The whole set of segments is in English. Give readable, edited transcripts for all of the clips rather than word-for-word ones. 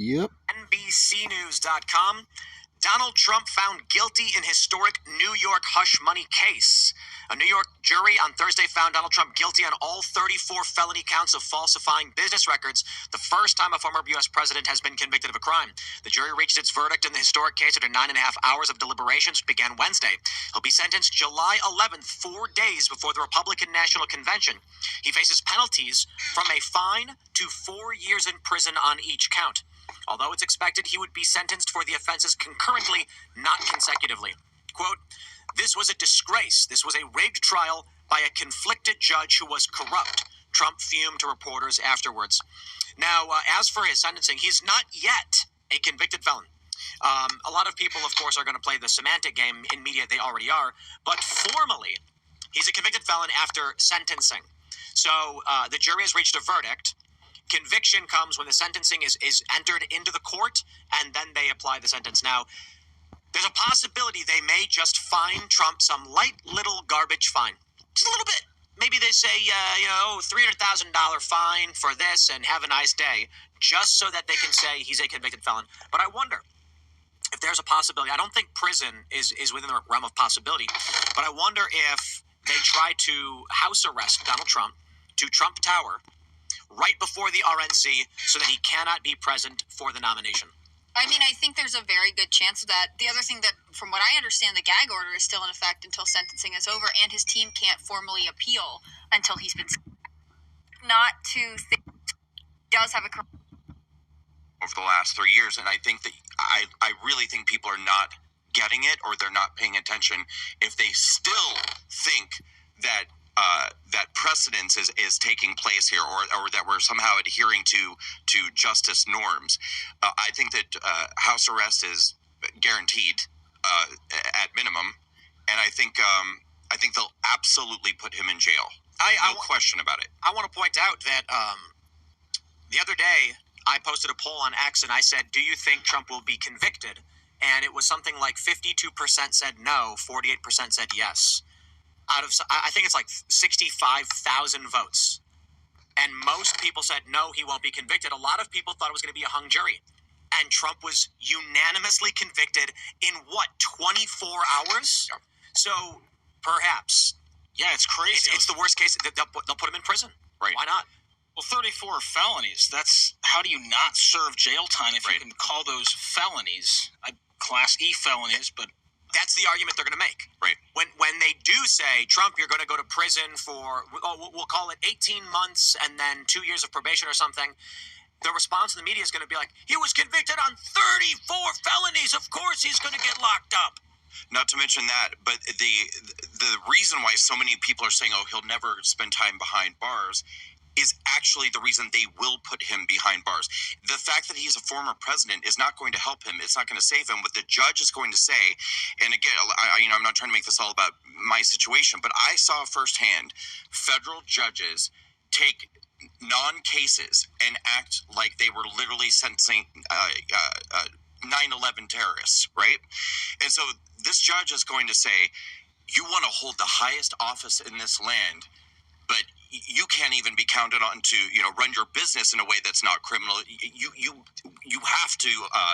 Yep. NBCnews.com. Donald Trump found guilty in historic New York hush money case. A New York jury on Thursday found Donald Trump guilty on all 34 felony counts of falsifying business records, the first time a former U.S. president has been convicted of a crime. The jury reached its verdict in the historic case after 9.5 hours of deliberations, which began Wednesday. He'll be sentenced July 11th, 4 days before the Republican National Convention. He faces penalties from a fine to 4 years in prison on each count. Although it's expected he would be sentenced for the offenses concurrently, not consecutively. Quote, "This was a disgrace. This was a rigged trial by a conflicted judge who was corrupt," Trump fumed to reporters afterwards. Now, as for his sentencing, he's not yet a convicted felon. A lot of people, of course, are going to play the semantic game in media. They already are. But formally, he's a convicted felon after sentencing. So the jury has reached a verdict. Conviction comes when the sentencing is entered into the court, and then they apply the sentence. Now, there's a possibility they may just fine Trump some light little garbage fine. Just a little bit. Maybe they say, $300,000 fine for this and have a nice day, just so that they can say he's a convicted felon. But I wonder if there's a possibility. I don't think prison is within the realm of possibility, but I wonder if they try to house arrest Donald Trump to Trump Tower right before the RNC so that he cannot be present for the nomination. I mean, I think there's a very good chance of that. The other thing that, from what I understand, the gag order is still in effect until sentencing is over, and his team can't formally appeal until he's been not to think does have a over the last 3 years, and I think that I really think people are not getting it, or they're not paying attention if they still think that that precedence is taking place here, or that we're somehow adhering to justice norms. I think that house arrest is guaranteed at minimum, and I think they'll absolutely put him in jail. No question about it. I want to point out that the other day I posted a poll on X and I said, "Do you think Trump will be convicted?" And it was something like 52% said no, 48% said yes. Out of, I think it's like 65,000 votes. And most people said, no, he won't be convicted. A lot of people thought it was going to be a hung jury. And Trump was unanimously convicted in, 24 hours? Yep. So, perhaps. Yeah, it's crazy. It's the worst case. They'll put him in prison. Right. Why not? Well, 34 felonies. That's, how do you not serve jail time if you can call those felonies? Class E felonies, but... That's the argument they're going to make. Right. When they do say, Trump, you're going to go to prison for, we'll call it 18 months and then 2 years of probation or something, the response in the media is going to be like, he was convicted on 34 felonies. Of course he's going to get locked up. Not to mention that, but the reason why so many people are saying, oh, he'll never spend time behind bars is actually the reason they will put him behind bars. The fact that he's a former president is not going to help him. It's not going to save him. What the judge is going to say, and again, I'm not trying to make this all about my situation, but I saw firsthand federal judges take non-cases and act like they were literally sentencing 9/11 terrorists, right? And so this judge is going to say, you want to hold the highest office in this land, but you can't even be counted on to, run your business in a way that's not criminal. You have to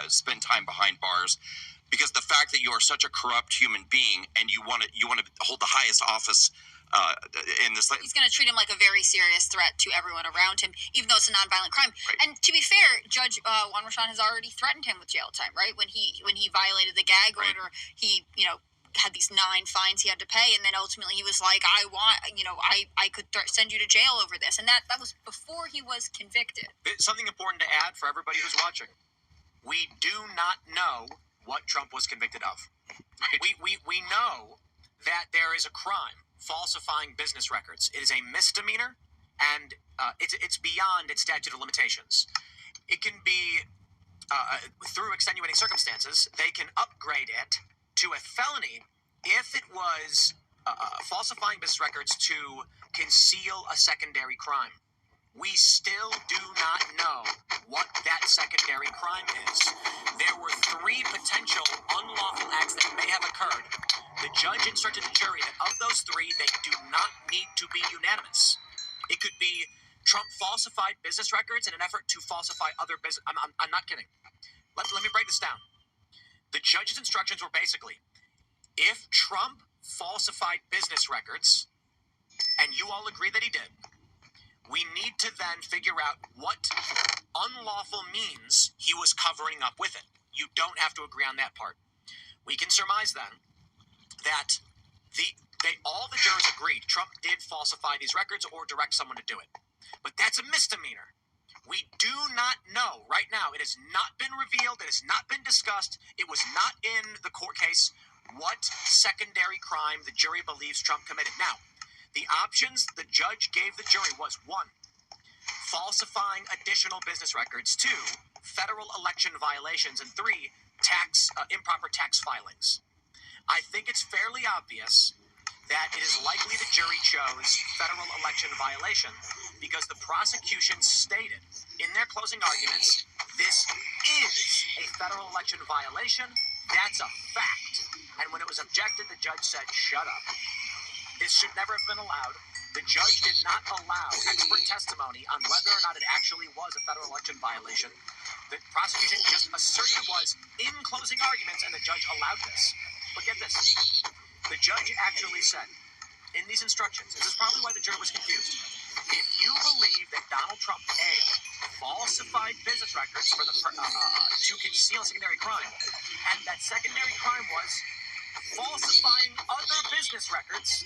spend time behind bars, because the fact that you are such a corrupt human being and you want to hold the highest office in this. He's going to treat him like a very serious threat to everyone around him, even though it's a nonviolent crime. Right. And to be fair, Judge Juan Merchan has already threatened him with jail time, right? When he violated the gag order, he had these 9 fines he had to pay, and then ultimately he was like, I could send you to jail over this, and that was before he was convicted. Something important to add for everybody who's watching: we do not know what Trump was convicted of. Right. We know that there is a crime, falsifying business records. It is a misdemeanor, and it's beyond its statute of limitations. It can be through extenuating circumstances. They can upgrade it to a felony if it was falsifying business records to conceal a secondary crime. We still do not know what that secondary crime is. There were 3 potential unlawful acts that may have occurred. The judge instructed the jury that of those 3, they do not need to be unanimous. It could be Trump falsified business records in an effort to falsify other business. I'm not kidding. Let me break this down. The judge's instructions were basically, if Trump falsified business records, and you all agree that he did, we need to then figure out what unlawful means he was covering up with it. You don't have to agree on that part. We can surmise then that all the jurors agreed Trump did falsify these records or direct someone to do it. But that's a misdemeanor. We do not know right now. It has not been revealed. It has not been discussed. It was not in the court case what secondary crime the jury believes Trump committed. Now, the options the judge gave the jury was 1, falsifying additional business records, 2, federal election violations, and 3, improper tax filings. I think it's fairly obvious that it is likely the jury chose federal election violation because the prosecution stated in their closing arguments, this is a federal election violation. That's a fact. And when it was objected, the judge said, shut up. This should never have been allowed. The judge did not allow expert testimony on whether or not it actually was a federal election violation. The prosecution just asserted it was in closing arguments, and the judge allowed this. But get this. The judge actually said in these instructions, this is probably why the jury was confused, if you believe that Donald Trump, A, falsified business records for to conceal secondary crime, and that secondary crime was falsifying other business records,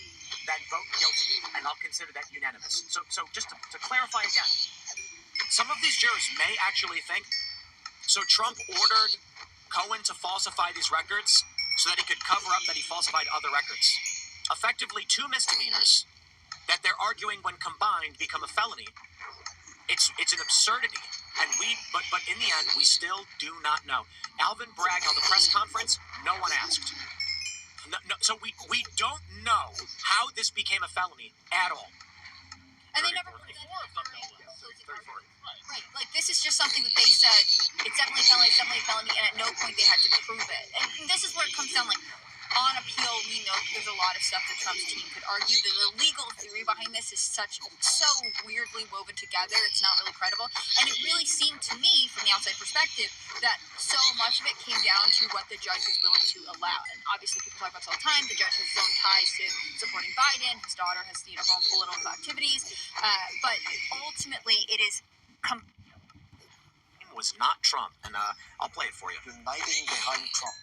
then vote guilty, and I'll consider that unanimous. So just to clarify again, some of these jurors may actually think, so Trump ordered Cohen to falsify these records so that he could cover up that he falsified other records. Effectively, 2 misdemeanors that they're arguing when combined become a felony. It's an absurdity, and but in the end, we still do not know. Alvin Bragg held a press conference. No one asked. No, so we don't know how this became a felony at all. And they never. Right, like this is just something that they said, it's definitely a felony, and at no point they had to prove it. And this is where it comes down, like, on appeal, we know there's a lot of stuff that Trump's team could argue. The legal theory behind this is so weirdly woven together, it's not really credible. And it really seemed to me, from the outside perspective, that so much of it came down to what the judge was willing to allow. And obviously, people talk about this all the time. The judge has his own ties to supporting Biden. His daughter has, own political activities. But ultimately, it is was not Trump, and I'll play it for you. Uniting behind Trump.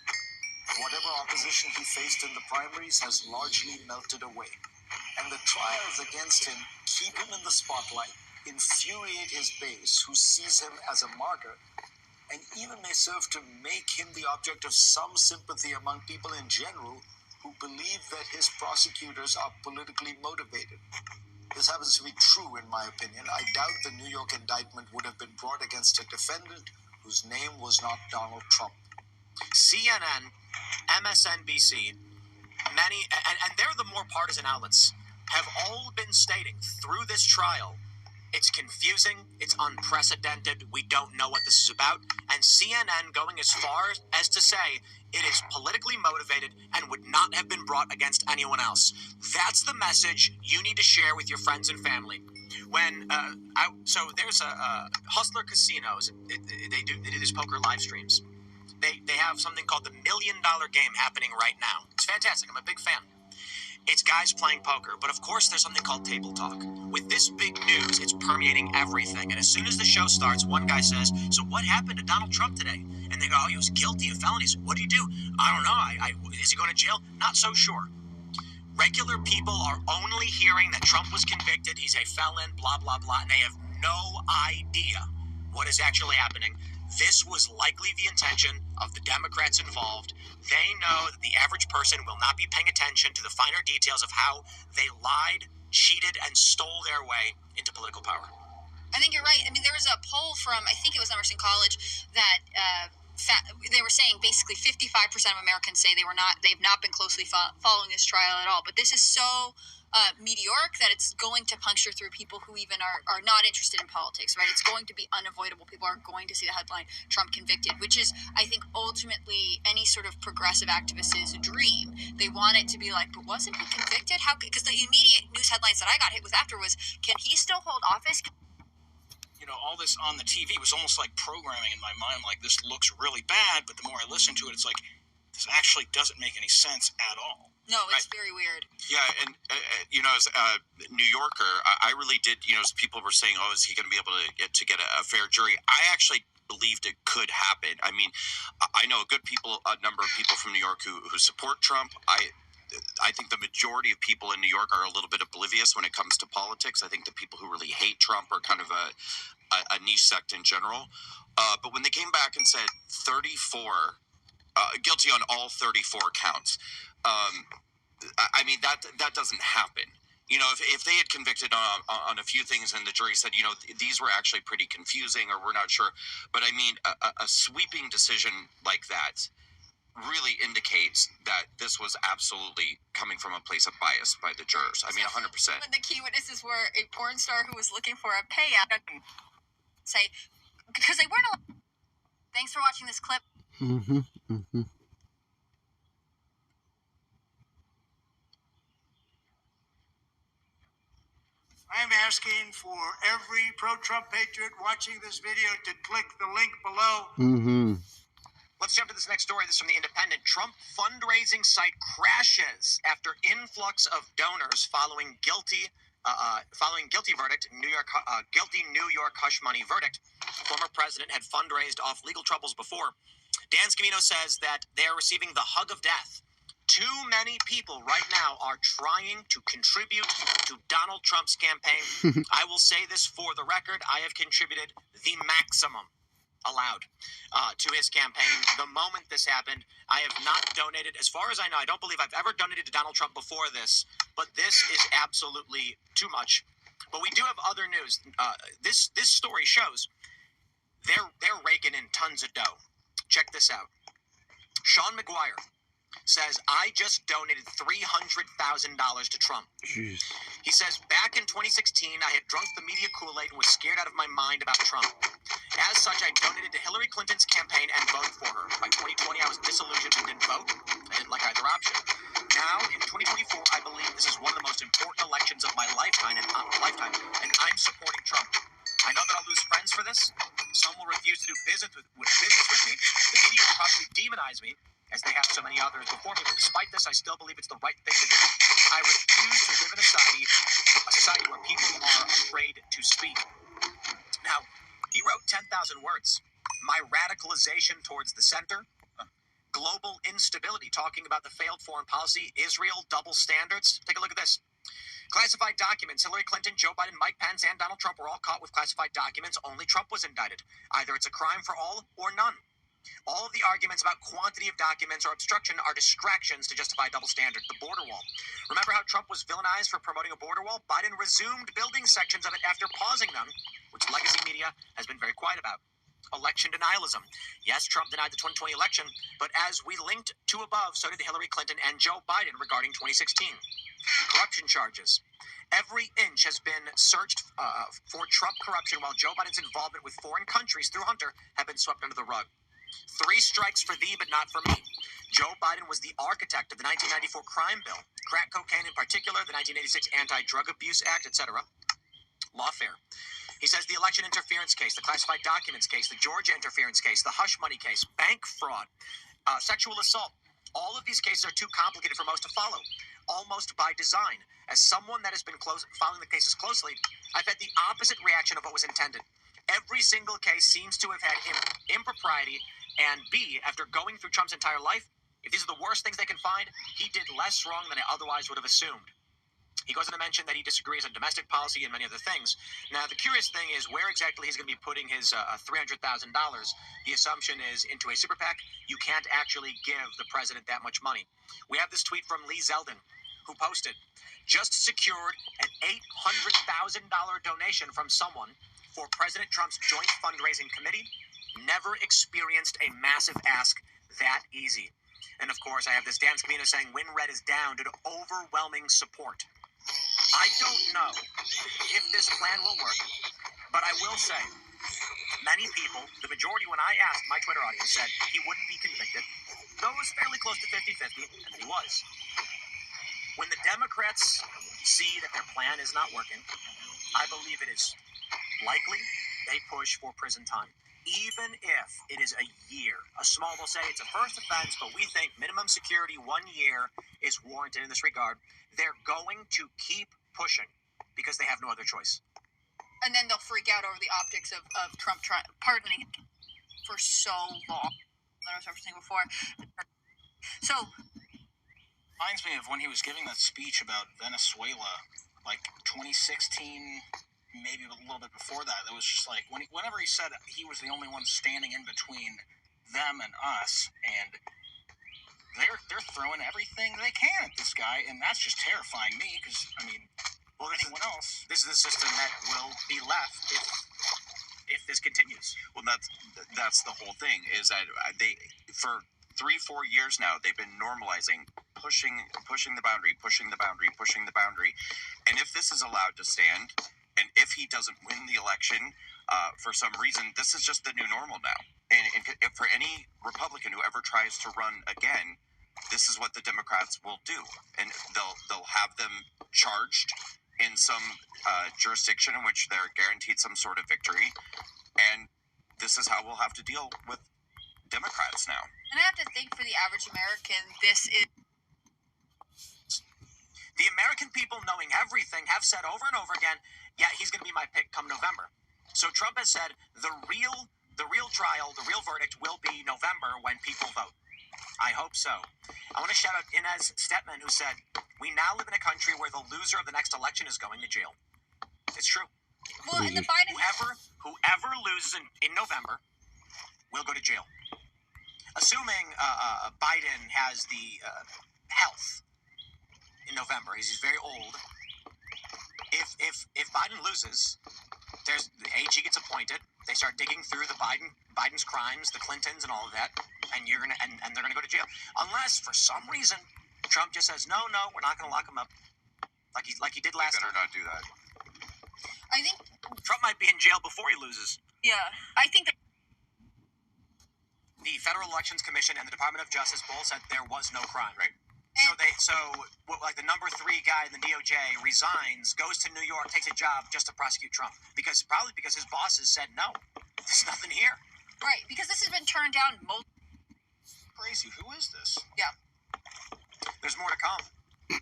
Whatever opposition he faced in the primaries has largely melted away. And the trials against him keep him in the spotlight, infuriate his base, who sees him as a martyr, and even may serve to make him the object of some sympathy among people in general who believe that his prosecutors are politically motivated. This happens to be true, in my opinion. I doubt the New York indictment would have been brought against a defendant whose name was not Donald Trump. CNN, MSNBC, and they're the more partisan outlets, have all been stating through this trial, it's confusing, it's unprecedented, we don't know what this is about, and CNN going as far as to say it is politically motivated and would not have been brought against anyone else. That's the message you need to share with your friends and family. So there's a Hustler Casinos, they do these poker live streams. They have something called the $1 Million Game happening right now. It's fantastic. I'm a big fan. It's guys playing poker, but of course there's something called table talk. With this big news, it's permeating everything. And as soon as the show starts, one guy says, so what happened to Donald Trump today? And they go, he was guilty of felonies. What did he do? I don't know. Is he going to jail? Not so sure. Regular people are only hearing that Trump was convicted, he's a felon, blah, blah, blah, and they have no idea what is actually happening. This was likely the intention of the Democrats involved. They know that the average person will not be paying attention to the finer details of how they lied, cheated, and stole their way into political power. I think you're right. I mean, there was a poll from, I think it was Emerson College, that they were saying basically 55% of Americans say they've not been closely following this trial at all. But this is so meteoric that it's going to puncture through people who even are not interested in politics, right? It's going to be unavoidable. People are going to see the headline, Trump convicted, which is, I think, ultimately any sort of progressive activist's dream. They want it to be like, but wasn't he convicted? How? Because the immediate news headlines that I got hit with after was, can he still hold office? all this on the TV was almost like programming in my mind. Like, this looks really bad, but the more I listen to it, it's like, this actually doesn't make any sense at all. No, it's very weird. Yeah, and as a New Yorker, I really did. As people were saying, "Oh, is he going to be able to get a fair jury?" I actually believed it could happen. I mean, I know a number of people from New York who support Trump. I think the majority of people in New York are a little bit oblivious when it comes to politics. I think the people who really hate Trump are kind of a niche sect in general. But when they came back and said 34 guilty on all 34 counts. I mean, that doesn't happen. If they had convicted on a few things and the jury said, these were actually pretty confusing or we're not sure. But I mean, a sweeping decision like that really indicates that this was absolutely coming from a place of bias by the jurors. I mean, 100%. When the key witnesses were a porn star who was looking for a payout, say, because they weren't allowed. Thanks for watching this clip. I'm asking for every pro-Trump patriot watching this video to click the link below. Let's jump to this next story. This is from The Independent. Trump fundraising site crashes after influx of donors following guilty verdict. Guilty New York hush money verdict. Former president had fundraised off legal troubles before. Dan Scavino says that they're receiving the hug of death. Too many people right now are trying to contribute to Donald Trump's campaign. I will say this for the record. I have contributed the maximum allowed to his campaign. The moment this happened, I have not donated. As far as I know, I don't believe I've ever donated to Donald Trump before this, but this is absolutely too much. But we do have other news. This story shows they're raking in tons of dough. Check this out. Sean McGuire says, I just donated $300,000 to Trump. Jeez. He says, back in 2016, I had drunk the media Kool-Aid and was scared out of my mind about Trump. As such, I donated to Hillary Clinton's campaign and voted for her. By 2020, I was disillusioned and didn't vote. I didn't like either option. Now, in 2024, I believe this is one of the most important elections of my lifetime, and I'm supporting Trump. I know that I'll lose friends for this. Some will refuse to do business with me. The media will probably demonize me, as they have so many others before me. But despite this, I still believe it's the right thing to do. I refuse to live in a society where people are afraid to speak. Now, he wrote 10,000 words. My radicalization towards the center, global instability, talking about the failed foreign policy, Israel, double standards. Take a look at this. Classified documents. Hillary Clinton, Joe Biden, Mike Pence, and Donald Trump were all caught with classified documents. Only Trump was indicted. Either it's a crime for all or none. All of the arguments about quantity of documents or obstruction are distractions to justify a double standard. The border wall. Remember how Trump was villainized for promoting a border wall? Biden resumed building sections of it after pausing them, which legacy media has been very quiet about. Election denialism. Yes, Trump denied the 2020 election, but as we linked to above, so did Hillary Clinton and Joe Biden regarding 2016. Corruption charges. Every inch has been searched for Trump corruption, while Joe Biden's involvement with foreign countries through Hunter have been swept under the rug. 3 strikes for thee, but not for me. Joe Biden was the architect of the 1994 crime bill, crack cocaine in particular, the 1986 Anti-Drug Abuse Act, etc. Lawfare. He says the election interference case, the classified documents case, the Georgia interference case, the hush money case, bank fraud, sexual assault. All of these cases are too complicated for most to follow, almost by design. As someone that has been following the cases closely, I've had the opposite reaction of what was intended. Every single case seems to have had impropriety, and B, after going through Trump's entire life, if these are the worst things they can find, he did less wrong than I otherwise would have assumed. He goes on to mention that he disagrees on domestic policy and many other things. Now, the curious thing is where exactly he's going to be putting his $300,000. The assumption is into a super PAC. You can't actually give the president that much money. We have this tweet from Lee Zeldin, who posted, just secured an $800,000 donation from someone for President Trump's joint fundraising committee. Never experienced a massive ask that easy. And of course, I have this Dan Scavino saying WinRed is down due to overwhelming support. I don't know if this plan will work, but I will say many people, the majority when I asked my Twitter audience, said he wouldn't be convicted, though it was fairly close to 50-50, and he was. When the Democrats see that their plan is not working, I believe it is likely they push for prison time. Even if it is a year. They'll say it's a first offense, but we think minimum security 1 year is warranted in this regard. They're going to keep pushing because they have no other choice. And then they'll freak out over the optics of Trump pardoning for so long. I was referencing before. So, reminds me of when he was giving that speech about Venezuela, like 2016, maybe a little bit before that. It was just like whenever he said he was the only one standing in between them and us, and they're throwing everything they can at this guy, and that's just terrifying me because well, anyone else. This is the system that will be left if this continues. Well, that's the whole thing. Is that they for 3-4 years now they've been normalizing pushing the boundary, and if this is allowed to stand, and if he doesn't win the election for some reason, this is just the new normal now. And if for any Republican who ever tries to run again, this is what the Democrats will do, and they'll have them charged in some jurisdiction in which they're guaranteed some sort of victory, and this is how we'll have to deal with Democrats now. And I have to think for the average American, this is... The American people, knowing everything, have said over and over again, yeah, he's going to be my pick come November. So Trump has said the real trial, the real verdict will be November when people vote. I hope so. I want to shout out Inez Stetman, who said, we now live in a country where the loser of the next election is going to jail. It's true. Well, and the Biden... Whoever loses in November will go to jail. Assuming Biden has the health in November, he's very old. If Biden loses, there's the AG gets appointed. They start digging through Biden's crimes, the Clintons, and all of that, and they're gonna go to jail. Unless for some reason Trump just says no, we're not gonna lock him up, like he did last time. Better not do that. I think Trump might be in jail before he loses. Yeah, I think that The Federal Elections Commission and the Department of Justice both said there was no crime. Right. So the number 3 guy in the DOJ resigns, goes to New York, takes a job just to prosecute Trump probably because his bosses said no, there's nothing here. right, because this has been turned down Crazy. Who is this? Yeah. There's more to come.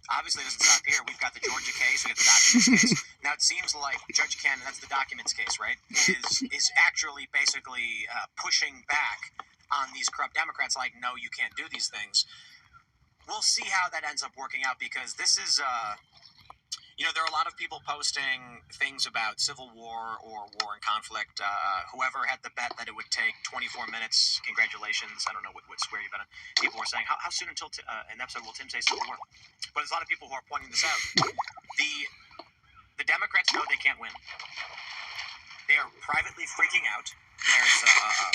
Obviously, it doesn't stop here. We've got the Georgia case. We got the documents case. Now, it seems like Judge Ken, that's the documents case, right, is actually basically pushing back on these corrupt Democrats like, no, you can't do these things. We'll see how that ends up working out because this is, there are a lot of people posting things about civil war or war and conflict. Whoever had the bet that it would take 24 minutes, congratulations. I don't know what square you've been in. People were saying, how soon until an episode will Tim say civil war? But there's a lot of people who are pointing this out. The Democrats know they can't win. They are privately freaking out. There's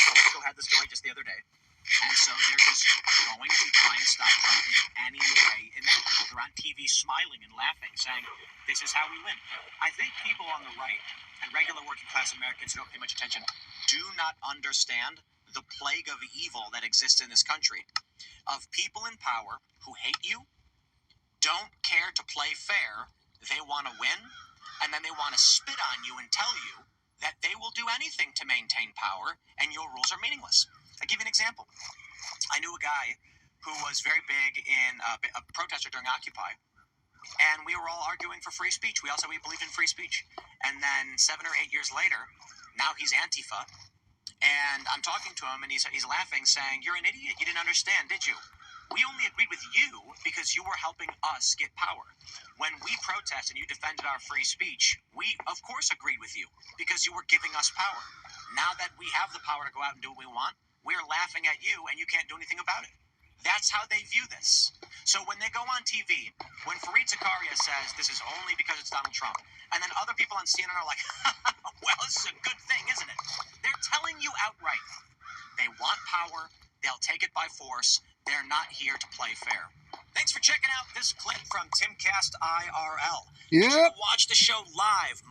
Politico had the story just the other day. And so they're just going to try and stop Trump in any way imaginable. They're on TV smiling and laughing, saying, this is how we win. I think people on the right and regular working class Americans who don't pay much attention do not understand the plague of evil that exists in this country. Of people in power who hate you, don't care to play fair, they want to win, and then they want to spit on you and tell you that they will do anything to maintain power and your rules are meaningless. I'll give you an example. I knew a guy who was very big in a protester during Occupy, and we were all arguing for free speech. We believed in free speech. And then 7 or 8 years later, now he's Antifa, and I'm talking to him, and he's laughing, saying, you're an idiot. You didn't understand, did you? We only agreed with you because you were helping us get power. When we protested and you defended our free speech, we, of course, agreed with you because you were giving us power. Now that we have the power to go out and do what we want, we're laughing at you and you can't do anything about it. That's how they view this. So when they go on TV, when Fareed Zakaria says this is only because it's Donald Trump, and then other people on CNN are like, well, this is a good thing, isn't it? They're telling you outright. They want power. They'll take it by force. They're not here to play fair. Thanks for checking out this clip from Timcast IRL. Yeah. Watch the show live